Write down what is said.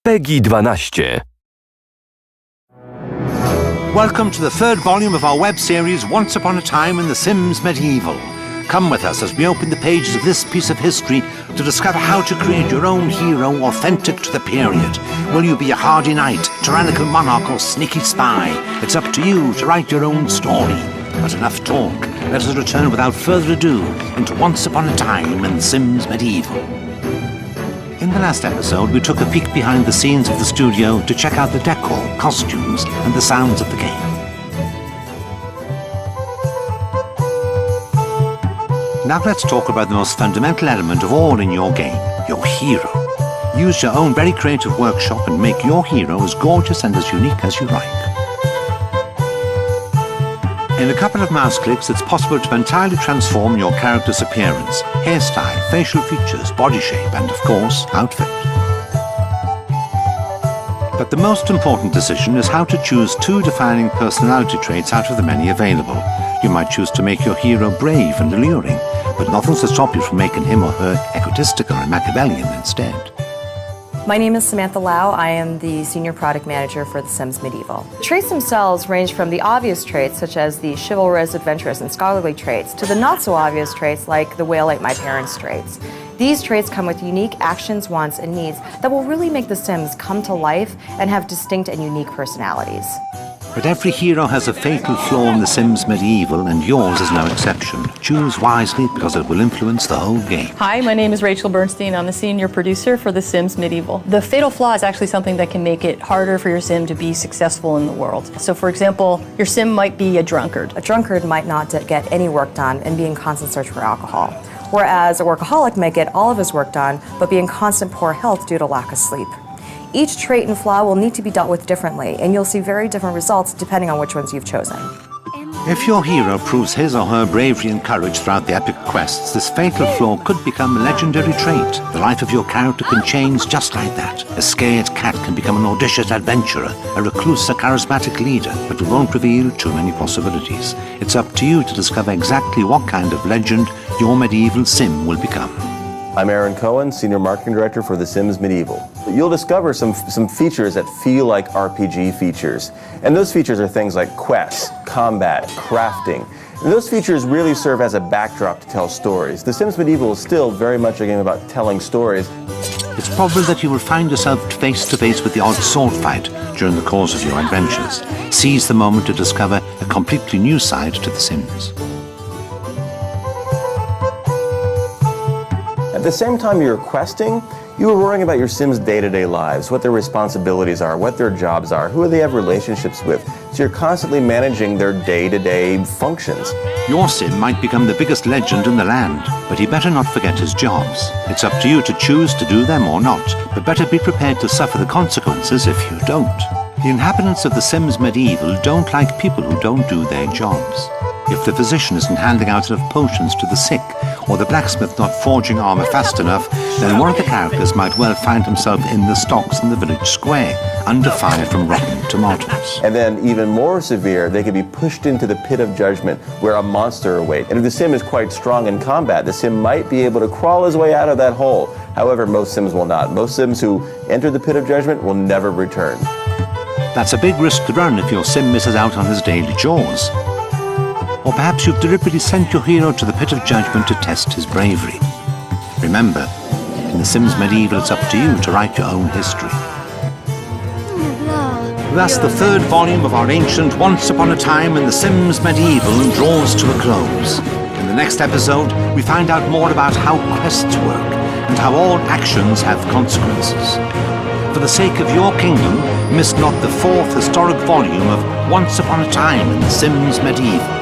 PEGI 12. Welcome to the third volume of our web series, Once Upon a Time in the Sims Medieval. Come with us as we open the pages of this piece of history to discover how to create your own hero authentic to the period. Will you be a hardy knight, tyrannical monarch, or sneaky spy? It's up to you to write your own story. But enough talk. Let us return without further ado into Once Upon a Time in the Sims Medieval. In the last episode, we took a peek behind the scenes of the studio to check out the decor, costumes, and the sounds of the game. Now let's talk about the most fundamental element of all in your game, your hero. Use your own very creative workshop and make your hero as gorgeous and as unique as you like. In a couple of mouse clicks, it's possible to entirely transform your character's appearance, hairstyle, facial features, body shape, and of course, outfit. But the most important decision is how to choose two defining personality traits out of the many available. You might choose to make your hero brave and alluring, but nothing's to stop you from making him or her egotistical and Machiavellian instead. My name is Samantha Lau. I am the Senior Product Manager for The Sims Medieval. The traits themselves range from the obvious traits, such as the chivalrous, adventurous, and scholarly traits, to the not-so-obvious traits like the whale ate my parents traits. These traits come with unique actions, wants, and needs that will really make the Sims come to life and have distinct and unique personalities. But every hero has a fatal flaw in The Sims Medieval, and yours is no exception. Choose wisely because it will influence the whole game. Hi, my name is Rachel Bernstein. I'm the senior producer for The Sims Medieval. The fatal flaw is actually something that can make it harder for your Sim to be successful in the world. So for example, your Sim might be a drunkard. A drunkard might not get any work done and be in constant search for alcohol, whereas a workaholic may get all of his work done but be in constant poor health due to lack of sleep. Each trait and flaw will need to be dealt with differently, and you'll see very different results depending on which ones you've chosen. If your hero proves his or her bravery and courage throughout the epic quests, this fatal flaw could become a legendary trait. The life of your character can change just like that. A scared cat can become an audacious adventurer, a recluse a charismatic leader, but we won't reveal too many possibilities. It's up to you to discover exactly what kind of legend your medieval sim will become. I'm Aaron Cohen, Senior Marketing Director for The Sims Medieval. You'll discover some features that feel like RPG features. And those features are things like quests, combat, crafting. And those features really serve as a backdrop to tell stories. The Sims Medieval is still very much a game about telling stories. It's probable that you will find yourself face to face with the odd sword fight during the course of your adventures. Seize the moment to discover a completely new side to The Sims. At the same time you're questing, you are worrying about your Sims' day-to-day lives, what their responsibilities are, what their jobs are, who they have relationships with. So you're constantly managing their day-to-day functions. Your Sim might become the biggest legend in the land, but he better not forget his jobs. It's up to you to choose to do them or not, but better be prepared to suffer the consequences if you don't. The inhabitants of The Sims Medieval don't like people who don't do their jobs. If the physician isn't handing out enough potions to the sick, or the blacksmith not forging armor fast enough, then one of the characters might well find himself in the stocks in the village square, under fire from rotten tomatoes. And then even more severe, they could be pushed into the pit of judgment where a monster awaits. And if the Sim is quite strong in combat, the Sim might be able to crawl his way out of that hole. However, most Sims will not. Most Sims who enter the pit of judgment will never return. That's a big risk to run if your Sim misses out on his daily chores. Or perhaps you've deliberately sent your hero to the pit of judgment to test his bravery. Remember, in The Sims Medieval, it's up to you to write your own history. Thus, the third volume of our ancient Once Upon a Time in The Sims Medieval draws to a close. In the next episode, we find out more about how quests work and how all actions have consequences. For the sake of your kingdom, miss not the fourth historic volume of Once Upon a Time in The Sims Medieval.